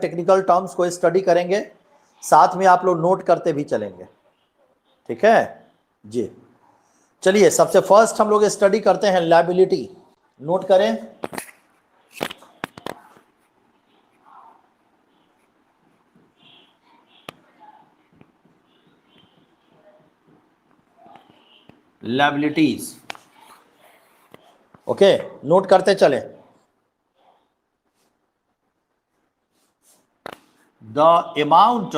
Technical terms को study करेंगे, साथ में आप लोग नोट करते भी चलेंगे, ठीक है जी। चलिए सबसे फर्स्ट हम लोग स्टडी करते हैं लायबिलिटी। नोट करें, लायबिलिटीज। ओके, नोट करते चले। द अमाउंट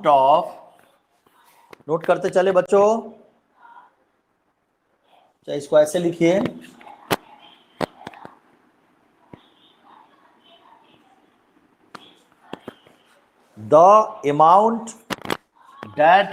ऑफ नोट करते चले बच्चों, चाहे इसको ऐसे लिखिए, the amount that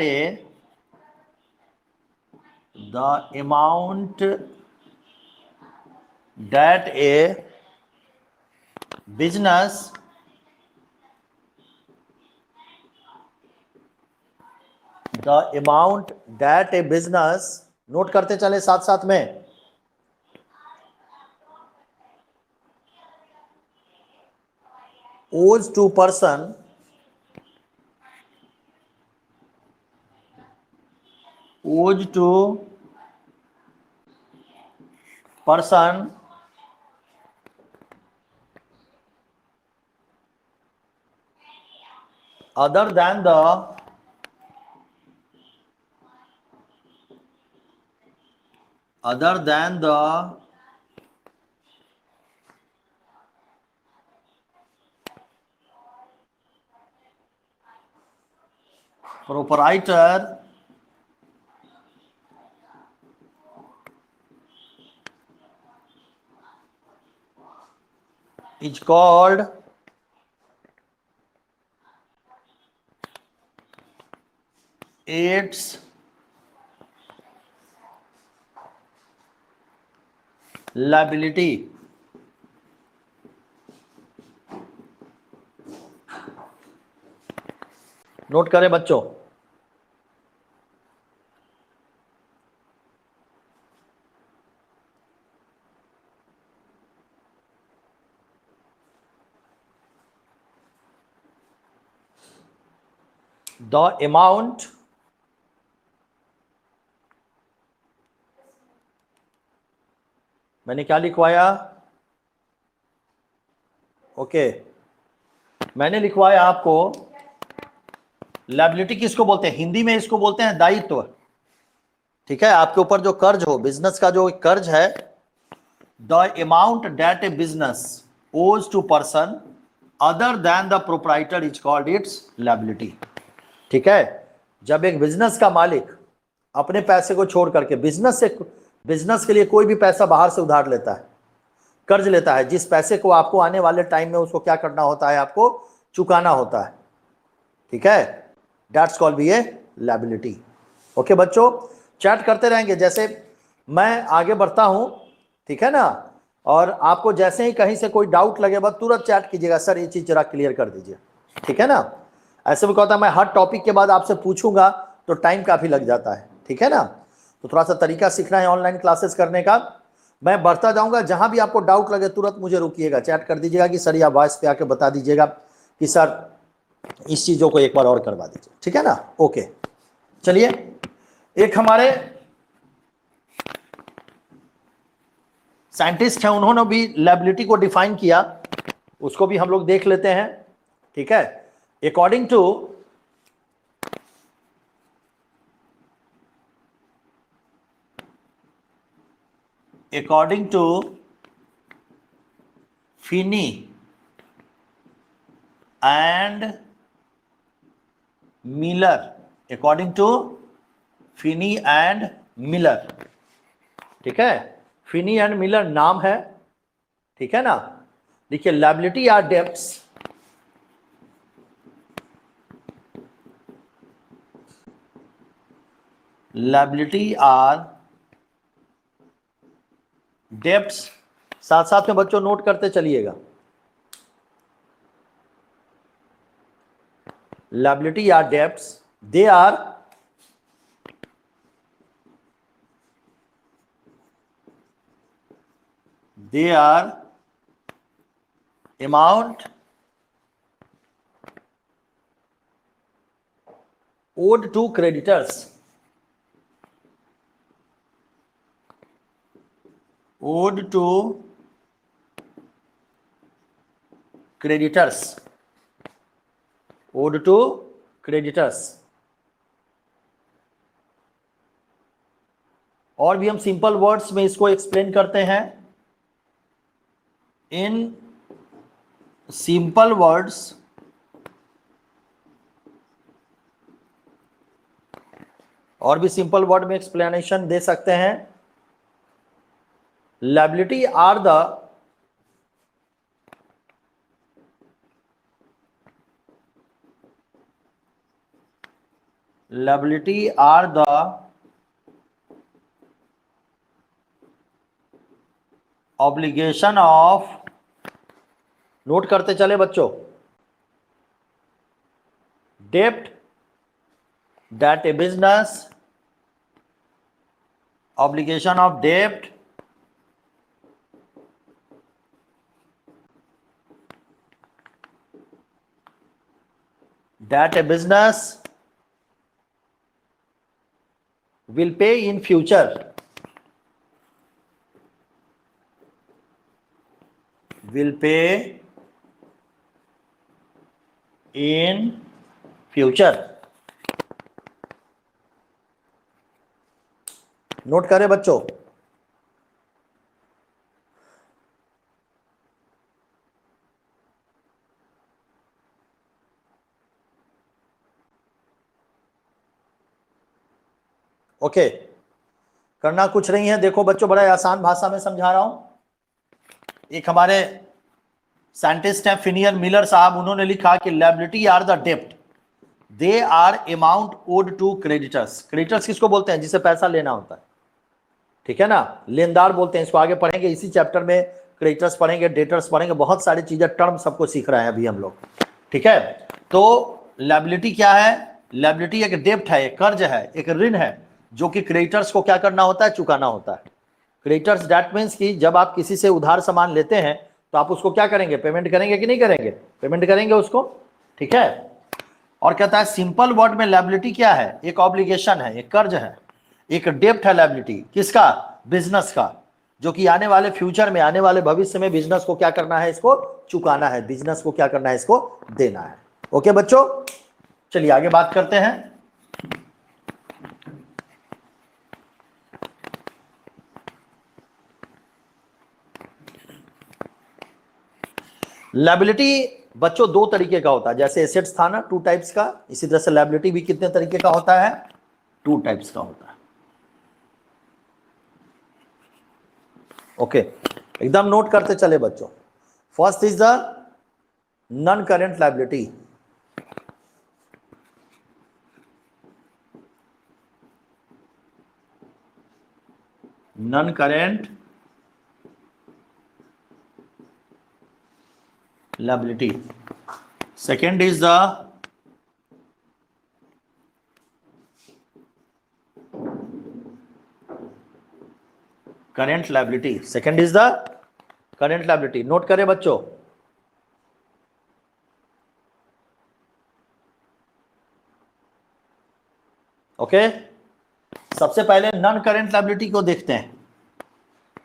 a business note करते चले साथ साथ में, owes to person other than the proprietor is called its liability। Note करें बच्चों, द अमाउंट मैंने क्या लिखवाया? ओके, मैंने लिखवाया आपको लायबिलिटी किसको बोलते हैं? हिंदी में इसको बोलते हैं दायित्व, ठीक है। आपके ऊपर जो कर्ज हो, बिजनेस का जो कर्ज है, the amount that a business owes to person other than the proprietor is called its liability, ठीक है। जब एक बिजनेस का मालिक अपने पैसे को छोड़ करके बिजनेस के लिए कोई भी पैसा बाहर से उधार लेता है, कर्ज लेता है, जिस पैसे को आपको आने वाले टाइम में उसको क्या करना होता है, आपको चुकाना होता है, ठीक है। That's called be a liability. Okay बच्चों, चैट करते रहेंगे जैसे मैं आगे बढ़ता हूं, ठीक है ना। और आपको जैसे ही कहीं से कोई डाउट लगे बस तुरंत चैट कीजिएगा, सर ये चीज जरा क्लियर कर दीजिए, ठीक है ना। ऐसे भी कहता है मैं हर टॉपिक के बाद आपसे पूछूंगा तो टाइम काफी लग जाता है, ठीक है ना। तो थोड़ा सा तरीका सीखना है ऑनलाइन क्लासेस करने का। मैं बढ़ता जाऊंगा, जहां भी आपको डाउट लगे तुरंत मुझे रोकिएगा, चैट कर दीजिएगा कि सर या वॉइस पे आके बता दीजिएगा कि सर इस चीजों को एक बार और करवा दीजिए, ठीक है ना। ओके, चलिए एक हमारे साइंटिस्ट हैं, उन्होंने भी लायबिलिटी को डिफाइन किया, उसको भी हम लोग देख लेते हैं, ठीक है। According to Finney and Miller, ठीक है। फिनी एंड मिलर नाम है, ठीक है ना। देखिए लायबिलिटी आर डेब्ट्स, साथ साथ में बच्चों नोट करते चलिएगा। liability or debts, they are amount owed to creditors, owed to creditors, owed to creditors। और भी हम सिंपल वर्ड्स में इसको एक्सप्लेन करते हैं। इन सिंपल वर्ड्स और भी सिंपल वर्ड में एक्सप्लेनेशन दे सकते हैं। Liability are the obligation of, note करते चले बच्चों, डेब्ट that a business, obligation of डेब्ट that a business will pay in future, will pay in future। Note करें बच्चों। ओके, करना कुछ नहीं है। देखो बच्चों, बड़ा आसान भाषा में समझा रहा हूं। एक हमारे साइंटिस्ट हैं फिनियर मिलर साहब, उन्होंने लिखा कि लायबिलिटी आर द डेब्ट, they are amount owed to creditors. Creditors किसको बोलते हैं? जिसे पैसा लेना होता है, ठीक है ना, लेनदार बोलते हैं। इसको आगे पढ़ेंगे, इसी चैप्टर में क्रेडिटर्स पढ़ेंगे, डेटर्स पढ़ेंगे, बहुत सारी चीजें, टर्म सबको सीख रहे हैं अभी हम लोग, ठीक है। तो लायबिलिटी क्या है? लायबिलिटी एक डेब्ट है, एक कर्ज है, एक ऋण है, जो कि क्रेडिटर्स को क्या करना होता है? चुकाना होता है। क्रेडिटर्स दैट मीन्स कि जब आप किसी से उधार सामान लेते हैं तो आप उसको क्या करेंगे? पेमेंट करेंगे कि नहीं करेंगे? पेमेंट करेंगे उसको, ठीक है। और कहता है सिंपल वर्ड में लायबिलिटी क्या है? एक ऑब्लिगेशन है, एक कर्ज है, एक डेब्ट है। लायबिलिटी किसका? बिजनेस का, जो कि आने वाले फ्यूचर में, आने वाले भविष्य में बिजनेस को क्या करना है? इसको चुकाना है। बिजनेस को क्या करना है? इसको देना है। ओके बच्चों, चलिए आगे बात करते हैं। लायबिलिटी बच्चों दो तरीके का होता है। जैसे एसेट्स था ना, 2 टाइप्स का, इसी तरह से लायबिलिटी भी कितने तरीके का होता है? 2 टाइप्स का होता है। ओके, एकदम नोट करते चले बच्चों। First is the non current liability. Non current liability. Second is the current liability. Second is the current liability. Note करें बच्चों। ओके, सबसे पहले नॉन करेंट लायबिलिटी को देखते हैं।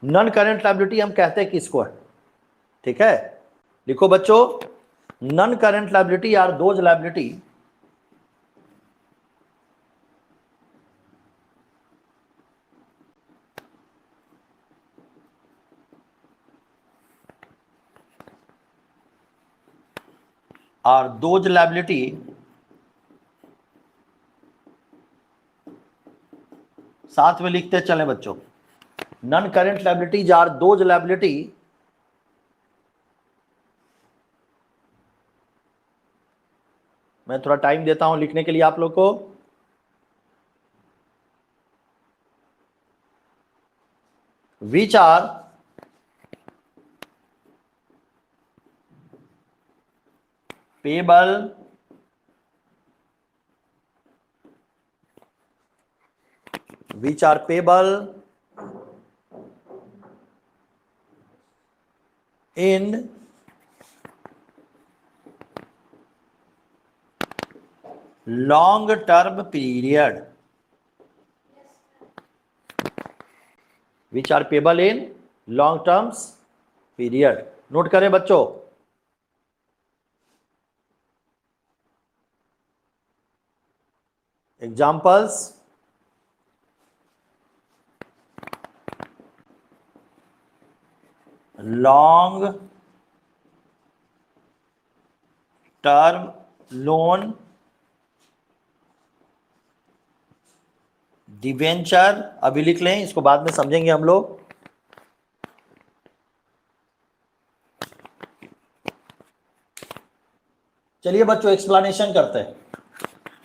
नॉन करेंट लायबिलिटी हम कहते हैं किसको है? ठीक है, लिखो बच्चों, non current liability are those liability साथ में लिखते चले बच्चों। Non current liabilities are those liability मैं थोड़ा टाइम देता हूं लिखने के लिए आप लोग को। Which are payable which are payable in long term period, which are payable in long terms period. Note करें बच्चों, examples, long term loan, debenture, अभी लिख लें, इसको बाद में समझेंगे हम लोग। चलिए बच्चों एक्सप्लेनेशन करते हैं।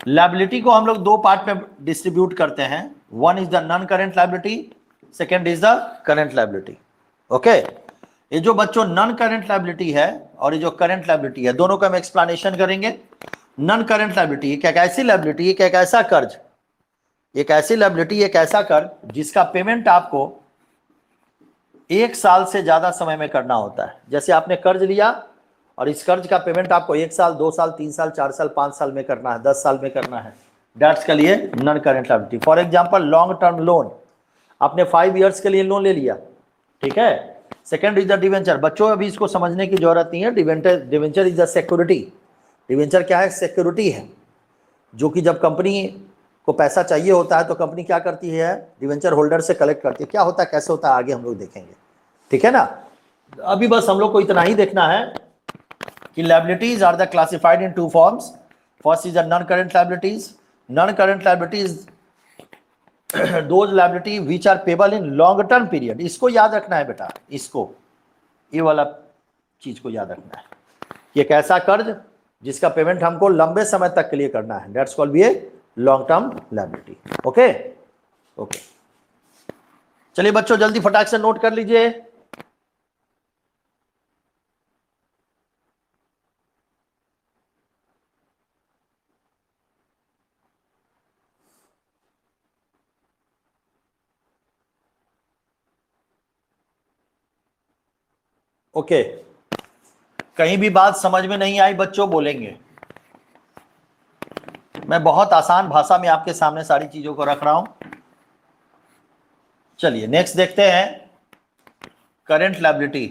लायबिलिटी को हम लोग दो पार्ट में डिस्ट्रीब्यूट करते हैं। One is the non current liability, second is the current liability. Okay, ये जो बच्चों नॉन करेंट लायबिलिटी है और ये जो करेंट लायबिलिटी है, दोनों का हम एक्सप्लेनेशन करेंगे। नॉन करेंट लायबिलिटी एक ऐसी लायबिलिटी, एक ऐसा कर्ज, एक ऐसी लायबिलिटी, एक ऐसा कर्ज जिसका पेमेंट आपको 1 साल से ज्यादा समय में करना होता है। जैसे आपने कर्ज लिया और इस कर्ज का पेमेंट आपको 1 साल, 2 साल, 3 साल, 4 साल, 5 साल में करना है, 10 साल में करना है, दैट्स के लिए non current liability. For example long term loan, आपने 5 इयर्स के लिए लोन ले लिया, ठीक है। Second is the debenture. बच्चों अभी इसको समझने की जरूरत नहीं है। Debenture is the security. Debenture क्या है? सिक्योरिटी है, जो कि जब कंपनी को पैसा चाहिए होता है तो कंपनी क्या करती है? डिवेंचर होल्डर से कलेक्ट करती है। क्या होता है, कैसे होता है, आगे हम लोग देखेंगे, ठीक है ना। अभी बस हम लोग को इतना ही देखना है कि liabilities are the classified in two forms. First is the non-current liabilities. Non-current liabilities those liability which are payable in long term period. इसको याद रखना है बेटा, इसको, ये वाला चीज को याद रखना है। ये एक ऐसा कर्ज जिसका पेमेंट हमको लंबे समय तक के लिए करना है, that's called be a long term liability. Okay okay, चलिए बच्चों जल्दी फटाक से नोट कर लीजिए। ओके, कहीं भी बात समझ में नहीं आई बच्चों बोलेंगे। मैं बहुत आसान भाषा में आपके सामने सारी चीजों को रख रहा हूं। चलिए नेक्स्ट देखते हैं, current liability.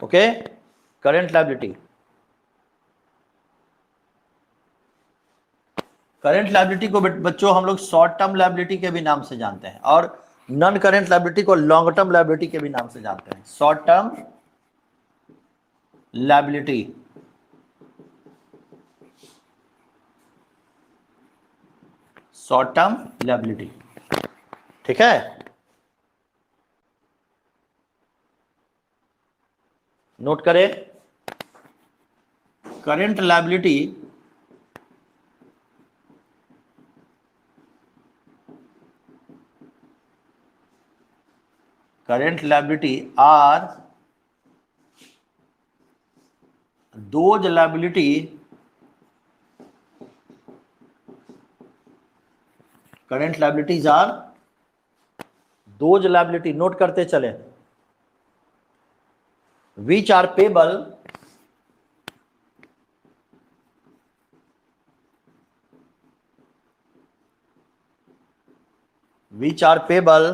Okay, current liability. Current liability को बच्चों हम लोग शॉर्ट टर्म लायबिलिटी के भी नाम से जानते हैं, और नॉन करंट लायबिलिटी को लॉन्ग टर्म लायबिलिटी के भी नाम से जानते हैं। Short term liability, short term liability, ठीक है। नोट करें, current liability current liability are those liability current liabilities are those liability, note करते चले, which are payable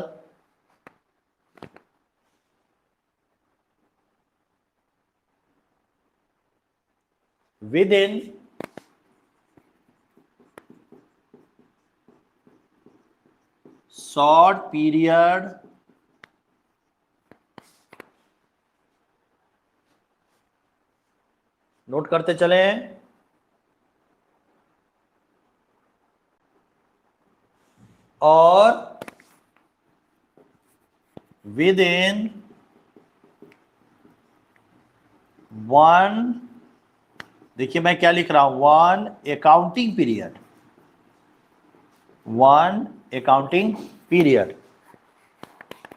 within short period note करते चले, और within वन, देखिए मैं क्या लिख रहा हूं, one accounting period, one accounting period.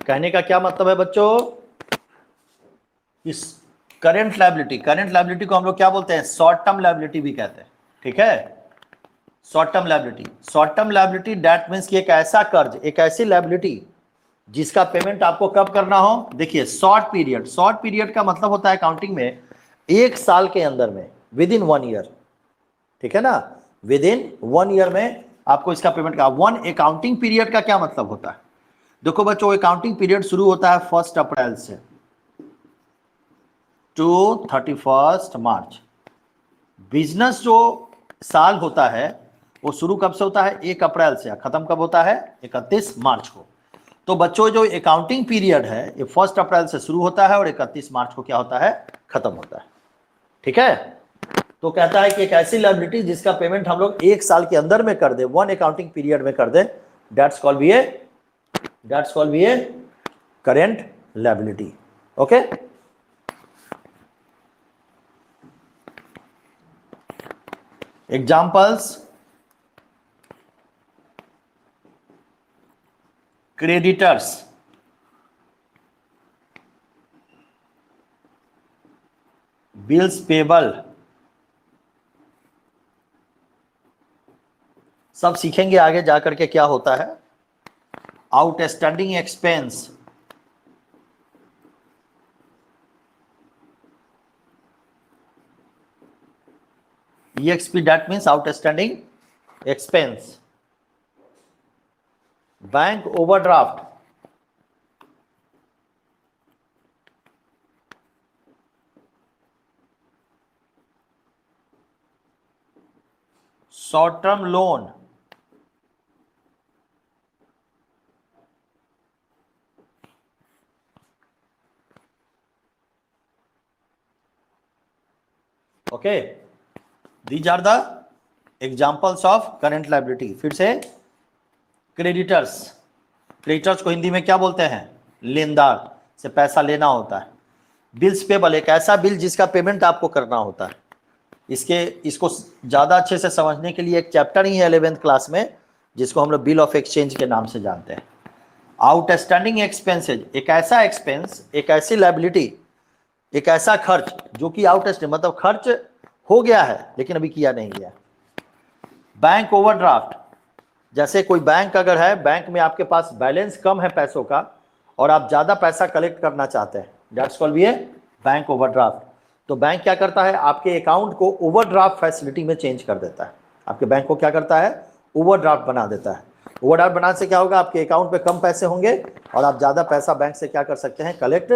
कहने का क्या मतलब है बच्चों? इस करंट लायबिलिटी को हम लोग क्या बोलते हैं, शॉर्ट टर्म लायबिलिटी भी कहते हैं, ठीक है। Short term liability that means कि एक ऐसा कर्ज, एक ऐसी लायबिलिटी जिसका पेमेंट आपको कब करना हो। देखिए शॉर्ट पीरियड का मतलब होता है अकाउंटिंग में एक साल के अंदर में, विद इन 1 ईयर, ठीक है ना, विद इन 1 ईयर में आपको इसका पेमेंट का। वन अकाउंटिंग पीरियड का क्या मतलब होता है, देखो बच्चों अकाउंटिंग पीरियड शुरू होता है 1 अप्रैल से टू 31 मार्च। बिजनेस जो साल होता है वो शुरू कब से होता है, 1 अप्रैल से, खत्म कब होता है, 31 मार्च को। तो बच्चों जो अकाउंटिंग पीरियड है ये 1 अप्रैल से शुरू होता है और 31 मार्च को क्या होता है, खत्म होता है, ठीक है। तो कहता है कि एक ऐसी लायबिलिटी जिसका पेमेंट हम लोग 1 साल के अंदर में कर दे, वन अकाउंटिंग पीरियड में कर दे, that's called be a current liability. Okay, examples, creditors, bills payable, सब सीखेंगे आगे जाकर के क्या होता है। Outstanding expense, EXP that means outstanding expense, bank overdraft, short term loan, okay, these are the examples of current liability. फिर से क्रेडिटर्स को हिंदी में क्या बोलते हैं, लेनदार से पैसा लेना होता है। बिल्स पेबल, एक ऐसा बिल जिसका पेमेंट आपको करना होता है। इसको ज़्यादा अच्छे से समझने के लिए एक चैप्टर ही है 11th क्लास में जिसको हम लोग बिल ऑफ एक्सचेंज के नाम से जानते हैं। आउटस्टैंडिंग एक्सपेंसेज, एक ऐसा एक्सपेंस, एक ऐसी लायबिलिटी, एक ऐसा खर्च जो कि आउटस्टैंडिंग मतलब खर्च हो गया है लेकिन अभी किया नहीं गया। बैंक ओवरड्राफ्ट, जैसे कोई बैंक अगर है, बैंक में आपके पास बैलेंस कम है पैसों का और आप ज़्यादा पैसा कलेक्ट करना चाहते हैं, that's called be a bank overdraft. तो बैंक क्या करता है, आपके अकाउंट को ओवरड्राफ्ट फैसिलिटी में चेंज कर देता है। आपके बैंक को क्या करता है, ओवरड्राफ्ट बना देता है। ओवरड्राफ्ट बनाने से क्या होगा, आपके अकाउंट पे कम पैसे होंगे और आप ज़्यादा पैसा बैंक से क्या कर सकते हैं, कलेक्ट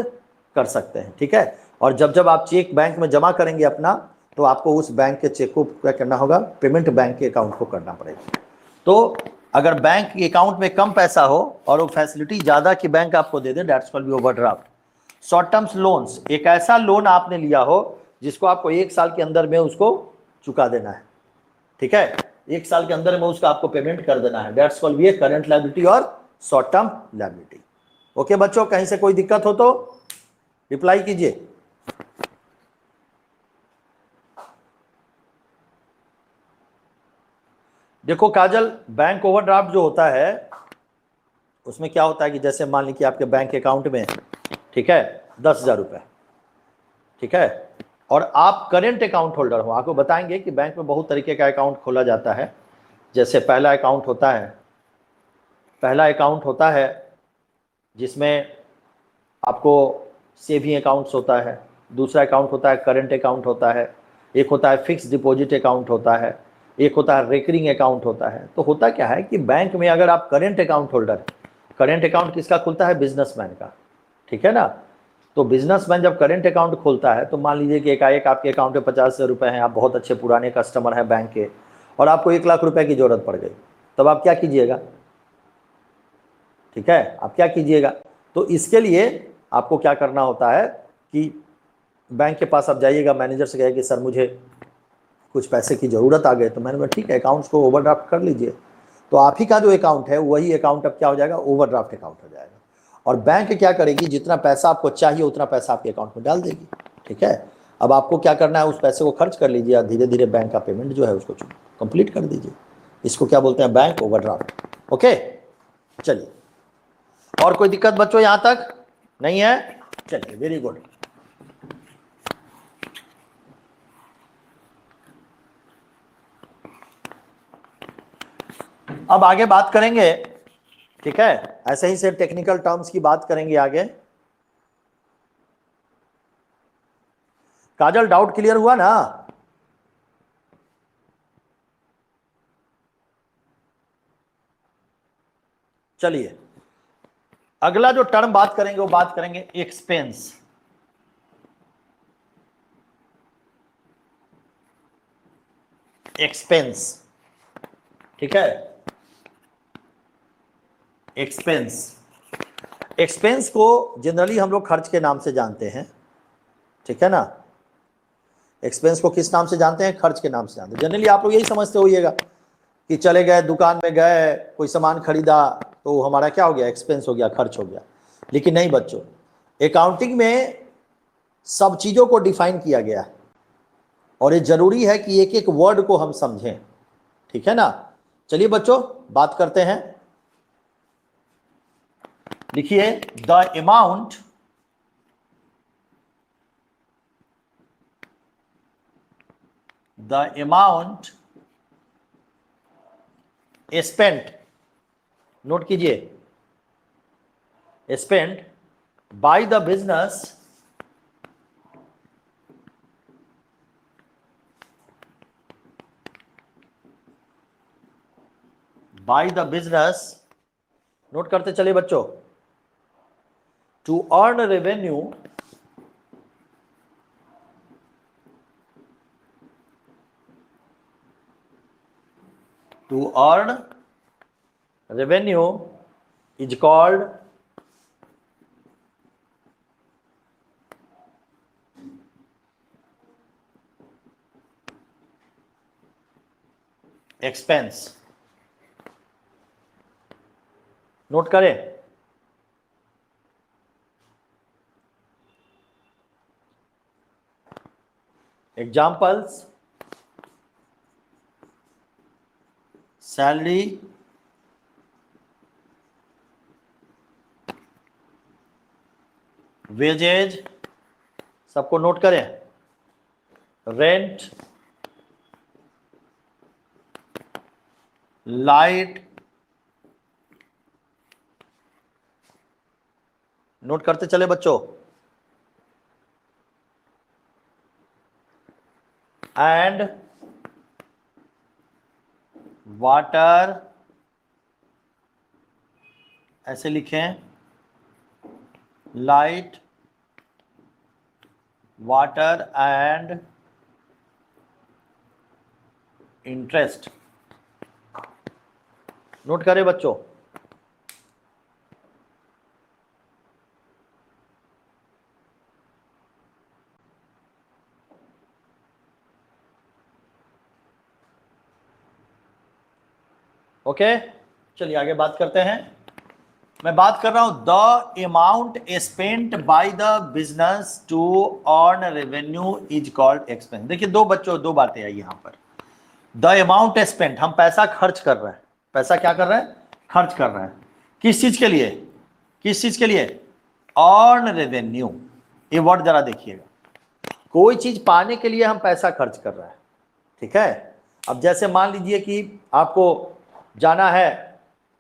कर सकते हैं, ठीक है। और जब आप चेक बैंक में जमा करेंगे अपना, तो आपको उस बैंक के चेक को क्या करना होगा, पेमेंट बैंक के अकाउंट को करना पड़ेगा। तो अगर बैंक के अकाउंट में कम पैसा हो और वो फैसिलिटी ज़्यादा की बैंक आपको दे दे, that's called be overdraft. Short terms loans, एक ऐसा लोन आपने लिया हो जिसको आपको 1 साल के अंदर में उसको चुका देना है, ठीक है, 1 साल के अंदर में उसका आपको पेमेंट कर देना है, that's called be a current liability और शॉर्ट टर्म लायबिलिटी। ओके बच्चों, कहीं से कोई दिक्कत हो तो रिप्लाई कीजिए। देखो काजल, बैंक ओवरड्राफ्ट जो होता है उसमें क्या होता है कि जैसे मान लीजिए आपके बैंक अकाउंट में, ठीक है, 10,000 रुपये, ठीक है, और आप करेंट अकाउंट होल्डर हो। आपको बताएंगे कि बैंक में बहुत तरीके का अकाउंट खोला जाता है। जैसे पहला अकाउंट होता है जिसमें आपको सेविंग अकाउंट्स होता है, दूसरा अकाउंट होता है करेंट अकाउंट होता है, एक होता है फिक्स डिपॉजिट अकाउंट होता है, एक होता है रेकरिंग अकाउंट होता है। तो होता क्या है कि बैंक में अगर आप current account holder, current account किसका खुलता है, बिजनेसमैन का, ठीक है ना। तो बिजनेसमैन जब करेंट अकाउंट खोलता है तो मान लीजिए कि एकाएक आपके अकाउंट में 50,000 रुपये हैं, आप बहुत अच्छे पुराने कस्टमर हैं बैंक के, और आपको 1 लाख रुपए की जरूरत पड़ गई, तब आप क्या कीजिएगा, ठीक है, आप क्या कीजिएगा। तो इसके लिए आपको क्या करना होता है कि बैंक के पास आप जाइएगा, मैनेजर से कहिए कि सर मुझे कुछ पैसे की ज़रूरत आ गई। तो मैंने बोला ठीक है, अकाउंट्स को ओवरड्राफ्ट कर लीजिए। तो आप ही का जो अकाउंट है वही अकाउंट अब क्या हो जाएगा, ओवरड्राफ्ट अकाउंट हो जाएगा। और बैंक क्या करेगी, जितना पैसा आपको चाहिए उतना पैसा आपके अकाउंट में डाल देगी, ठीक है। अब आपको क्या करना है, उस पैसे को खर्च कर लीजिए और धीरे धीरे बैंक का पेमेंट जो है उसको कंप्लीट कर दीजिए। इसको क्या बोलते हैं, बैंक ओवरड्राफ्ट। ओके, चलिए, और कोई दिक्कत बच्चों यहाँ तक नहीं है, चलिए, वेरी गुड। अब आगे बात करेंगे, ठीक है, ऐसे ही से टेक्निकल टर्म्स की बात करेंगे आगे। काजल डाउट क्लियर हुआ ना? चलिए अगला जो टर्म बात करेंगे वो बात करेंगे एक्सपेंस। एक्सपेंस, ठीक है, एक्सपेंस। एक्सपेंस को जनरली हम लोग खर्च के नाम से जानते हैं, ठीक है ना। एक्सपेंस को किस नाम से जानते हैं? खर्च के नाम से जानते हैं। जनरली आप लोग यही समझते होइएगा कि चले गए दुकान में, गए कोई सामान खरीदा तो हमारा क्या हो गया? एक्सपेंस हो गया, खर्च हो गया। लेकिन नहीं बच्चों, अकाउंटिंग में सब चीज़ों को डिफाइन किया गया है और ये जरूरी है कि एक एक वर्ड को हम समझें, ठीक है ना। चलिए बच्चों बात करते हैं। लिखिए द अमाउंट स्पेंट, नोट कीजिए, spent by the business note करते चले बच्चों, to earn revenue is called expense. Note करें, एग्जाम्पल्स, सैलरी, वेजेज, सबको नोट करें, रेंट, लाइट, नोट करते चले बच्चों, एंड वाटर, ऐसे लिखें, light, water and interest. Note करें बच्चों, ओके। चलिए आगे बात करते हैं। मैं बात कर रहा हूं the amount spent by the business to earn revenue is called expense. देखिए दो बच्चों, दो बातें आई यहां पर। द अमाउंट स्पेंट, हम पैसा खर्च कर रहे हैं। पैसा क्या कर रहे हैं? खर्च कर रहे हैं। किस चीज के लिए? किस चीज के लिए? Earn revenue. ये वर्ड जरा देखिएगा, कोई चीज पाने के लिए हम पैसा खर्च कर रहे हैं, ठीक है। अब जैसे मान लीजिए कि आपको जाना है,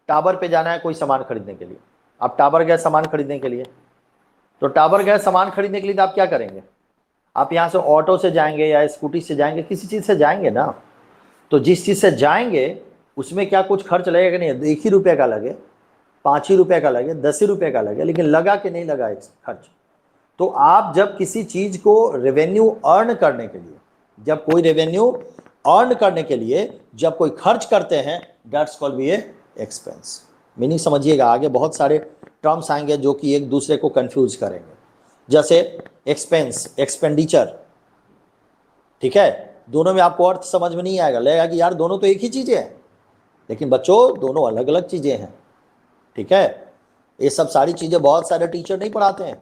टावर पे जाना है कोई सामान खरीदने के लिए। आप टावर गए सामान खरीदने के लिए, तो टावर गए सामान खरीदने के लिए तो आप क्या करेंगे? आप यहाँ से ऑटो से जाएंगे या स्कूटी से जाएंगे, किसी चीज़ से जाएंगे ना। तो जिस चीज़ से जाएंगे उसमें क्या कुछ खर्च लगेगा? नहीं, 1 ही रुपये का लगे, 5 ही रुपये का लगे, 10 ही रुपये का लगे, लेकिन लगा कि नहीं लगा खर्च। तो आप जब किसी चीज़ को रेवेन्यू अर्न करने के लिए, जब कोई रेवेन्यू अर्न करने के लिए जब कोई खर्च करते हैं, that's called be a expense. Meaning समझिएगा, आगे बहुत सारे टर्म्स आएंगे जो कि एक दूसरे को कंफ्यूज करेंगे। जैसे एक्सपेंस, एक्सपेंडिचर, ठीक है, दोनों में आपको अर्थ समझ में नहीं आएगा, लगेगा कि यार दोनों तो एक ही चीज़ें हैं, लेकिन बच्चों दोनों अलग अलग चीज़ें हैं, ठीक है। ये सब सारी चीज़ें बहुत सारे टीचर नहीं पढ़ाते हैं,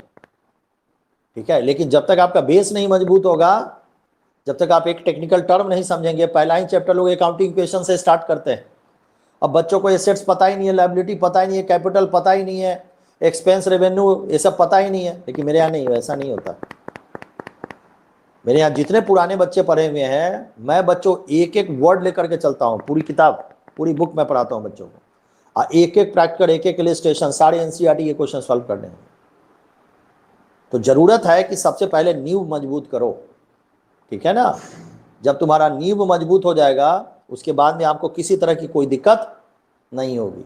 ठीक है। लेकिन जब तक आपका बेस नहीं मजबूत होगा, जब तक आप एक टेक्निकल टर्म नहीं समझेंगे, पहला ही चैप्टर लोग अकाउंटिंग इक्वेशन से स्टार्ट करते हैं। अब बच्चों को एसेट्स पता ही नहीं है, लायबिलिटी पता ही नहीं है, कैपिटल पता ही नहीं है, एक्सपेंस, रेवेन्यू, ये सब पता ही नहीं है। लेकिन मेरे यहाँ नहीं, वैसा नहीं होता। मेरे यहाँ जितने पुराने बच्चे पढ़े हुए हैं, मैं बच्चों एक एक वर्ड लेकर के चलता हूँ, पूरी किताब पूरी बुक मैं पढ़ाता हूँ बच्चों को, एक एक प्रैक्टिकल, एक एक इलस्ट्रेशन, सारे एनसीईआरटी के क्वेश्चन सॉल्व करने हैं। तो जरूरत है कि सबसे पहले नींव मजबूत करो, ठीक है ना। जब तुम्हारा नींव मजबूत हो जाएगा उसके बाद में आपको किसी तरह की कोई दिक्कत नहीं होगी।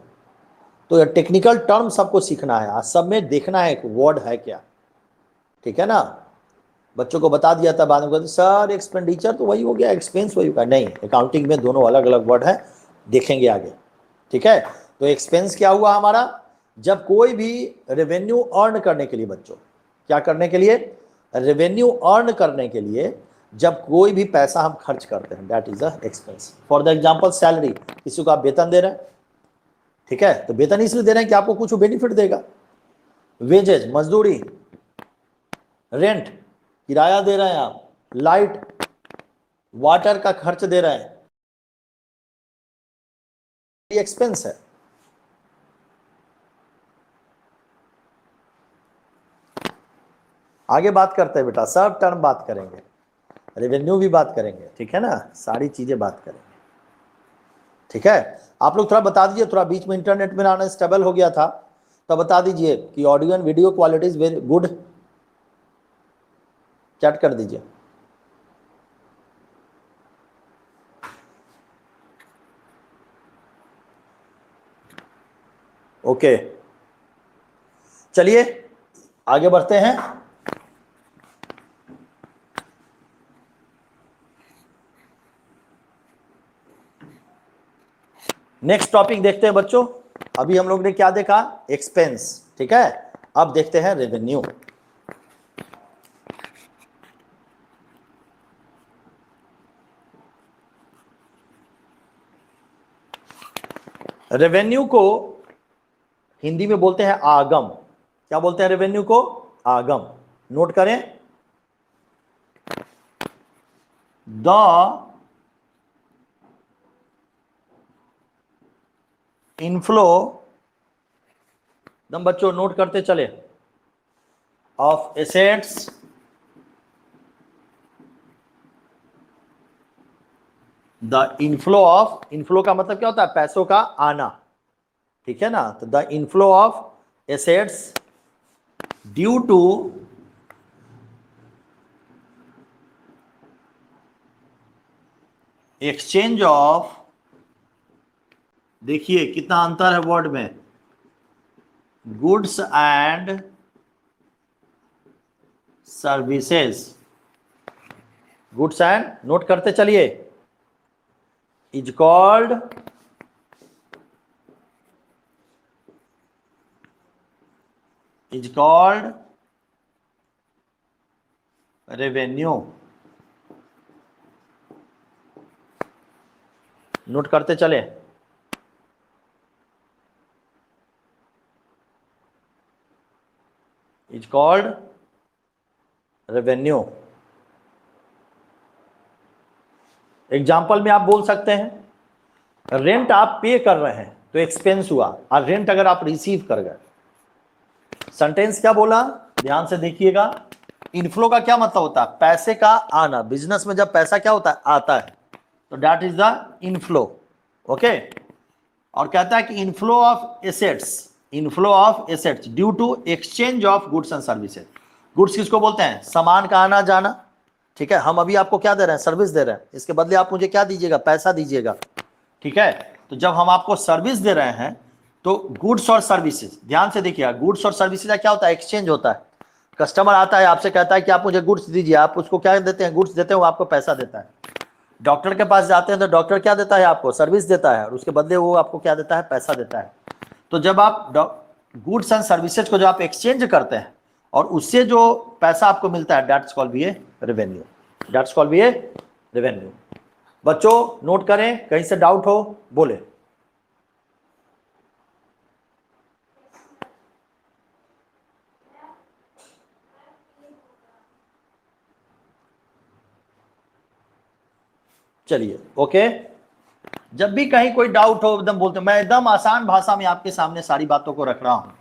तो ये टेक्निकल टर्म सबको सीखना है, आज सब में देखना है वर्ड है क्या, ठीक है ना। बच्चों को बता दिया था, बाद में कहते सर एक्सपेंडिचर तो वही हो गया, एक्सपेंस वही होगा, नहीं, अकाउंटिंग में दोनों अलग अलग वर्ड है, देखेंगे आगे, ठीक है। तो एक्सपेंस क्या हुआ हमारा, जब कोई भी रेवेन्यू अर्न करने के लिए, बच्चों क्या करने के लिए, रेवेन्यू अर्न करने के लिए जब कोई भी पैसा हम खर्च करते हैं, that is a expense. For the example salary, किसी को आप वेतन दे रहे हैं, ठीक है, तो वेतन इसलिए दे रहे हैं कि आपको कुछ बेनिफिट देगा। वेजेज, मजदूरी, रेंट, किराया दे रहे हैं आप, लाइट वाटर का खर्च दे रहे हैं, ये एक्सपेंस है। आगे बात करते हैं बेटा, सब टर्म बात करेंगे, रेवेन्यू भी बात करेंगे, ठीक है ना, सारी चीजें बात करेंगे, ठीक है। आप लोग थोड़ा बता दीजिए, थोड़ा बीच में इंटरनेट में आना स्टेबल हो गया था, तो बता दीजिए कि audio and video quality is very good, chat कर दीजिए। ओके, चलिए आगे बढ़ते हैं। नेक्स्ट टॉपिक देखते हैं बच्चों। अभी हम लोग ने क्या देखा, एक्सपेंस, ठीक है। अब देखते हैं रेवेन्यू। रेवेन्यू को हिंदी में बोलते हैं आगम। क्या बोलते हैं रेवेन्यू को, आगम। नोट करें, द इनफ्लो, दम बच्चों नोट करते चले, of assets the inflow of, inflow का मतलब क्या होता है, पैसों का आना, ठीक है ना। तो the inflow of assets due to exchange of, देखिए कितना अंतर है वर्ड में, goods and services, goods and, note करते चलिए, इज कॉल्ड रेवेन्यू। नोट करते चले, इज कॉल्ड रेवेन्यू। एग्जाम्पल में आप बोल सकते हैं, रेंट आप पे कर रहे हैं तो एक्सपेंस हुआ, और रेंट अगर आप रिसीव कर गए, सेंटेंस क्या बोला, ध्यान से देखिएगा। इनफ्लो का क्या मतलब होता है, पैसे का आना, बिजनेस में जब पैसा क्या होता है, आता है, तो that is the inflow, okay. और कहता है कि inflow of assets, inflow of assets due to exchange of goods and services. Goods किसको बोलते हैं, सामान का आना जाना, ठीक है। हम अभी आपको क्या दे रहे हैं, सर्विस दे रहे हैं, इसके बदले आप मुझे क्या दीजिएगा, पैसा दीजिएगा, ठीक है। तो जब हम आपको सर्विस दे रहे हैं तो गुड्स और सर्विसेज, ध्यान से देखिएगा, गुड्स और सर्विसेज का क्या होता है, एक्सचेंज होता है। कस्टमर आता है आपसे कहता है कि आप मुझे गुड्स दीजिए, आप उसको क्या देते हैं, गुड्स देते हैं, वो आपको पैसा देता है। डॉक्टर के पास जाते हैं तो डॉक्टर क्या देता है आपको, सर्विस देता है, और उसके बदले वो आपको क्या देता है, पैसा देता है। तो जब आप गुड्स एंड सर्विसेज को जो आप एक्सचेंज करते हैं और उससे जो पैसा आपको मिलता है, that's called be a revenue, that's called be a revenue. बच्चों नोट करें, कहीं से डाउट हो बोले। चलिए ओके, जब भी कहीं कोई डाउट हो एकदम बोलते, मैं एकदम आसान भाषा में आपके सामने सारी बातों को रख रहा हूं।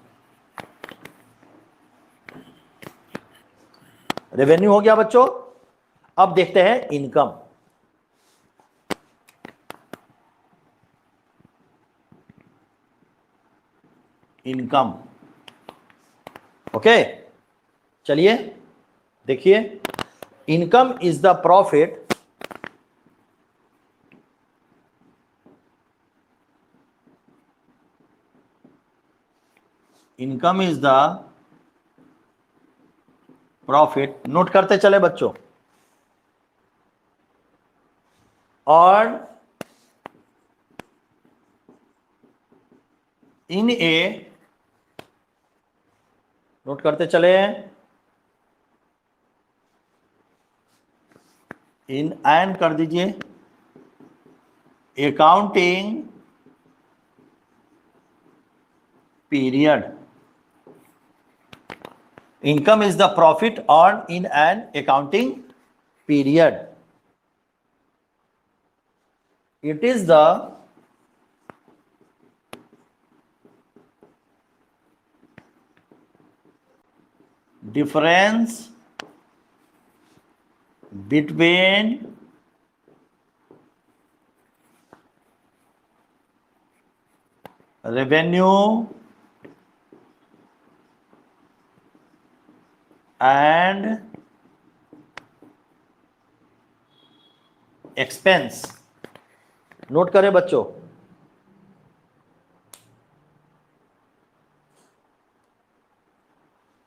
रेवेन्यू हो गया बच्चों, अब देखते हैं इनकम। इनकम। ओके, चलिए देखिए, income is the profit income is the profit, note करते चले बच्चों, और इन ए, नोट करते चले, इन एन कर दीजिए, accounting period. Income is the profit earn in an accounting period. It is the difference between revenue and expense। Note करें बच्चों,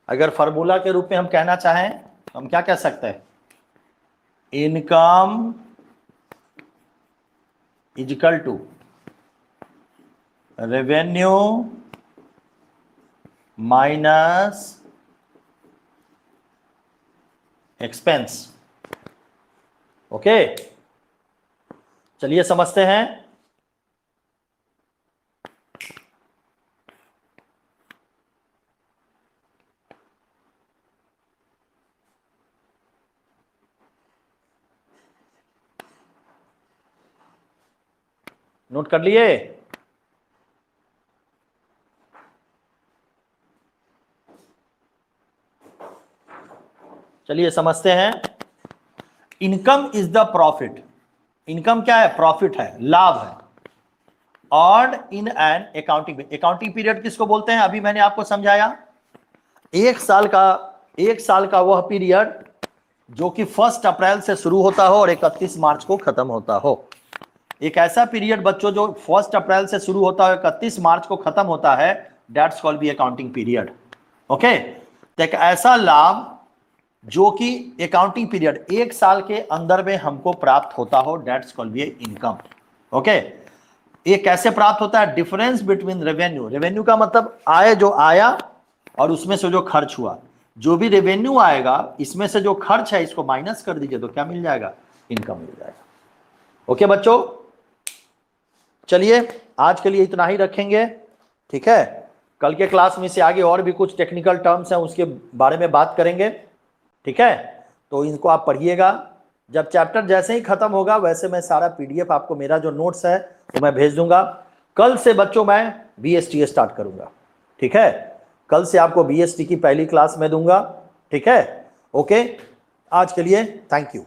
अगर फार्मूला के रूप में हम कहना चाहें तो हम क्या कह सकते हैं, income is equal to revenue minus expense. Okay, चलिए समझते हैं। नोट कर लिए, चलिए समझते हैं। Income is the profit, income क्या है, प्रॉफिट है, लाभ है, earn in an accounting period किसको बोलते हैं, अभी मैंने आपको समझाया, एक साल का वह पीरियड जो कि 1 अप्रैल से शुरू होता हो और 31 मार्च को खत्म होता हो। एक ऐसा पीरियड बच्चों जो 1 अप्रैल से शुरू होता है 31 मार्च को खत्म होता है, that's called be accounting period. Okay, तो एक ऐसा लाभ जो कि अकाउंटिंग पीरियड एक साल के अंदर में हमको प्राप्त होता हो, that's called be income. Okay, ये कैसे प्राप्त होता है, डिफरेंस बिटवीन रेवेन्यू, रेवेन्यू का मतलब आय जो आया और उसमें से जो खर्च हुआ, जो भी रेवेन्यू आएगा इसमें से जो खर्च है इसको माइनस कर दीजिए तो क्या मिल जाएगा, इनकम मिल जाएगा। ओके बच्चों, चलिए आज के लिए इतना ही रखेंगे, ठीक है। कल के क्लास में से आगे और भी कुछ टेक्निकल टर्म्स हैं उसके बारे में बात करेंगे, ठीक है। तो इनको आप पढ़िएगा, जब चैप्टर जैसे ही खत्म होगा वैसे मैं सारा पीडीएफ आपको, मेरा जो नोट्स है वो मैं भेज दूंगा। कल से बच्चों मैं बीएसटी स्टार्ट करूंगा, ठीक है। कल से आपको बीएसटी की पहली क्लास में दूंगा, ठीक है। ओके, आज के लिए थैंक यू।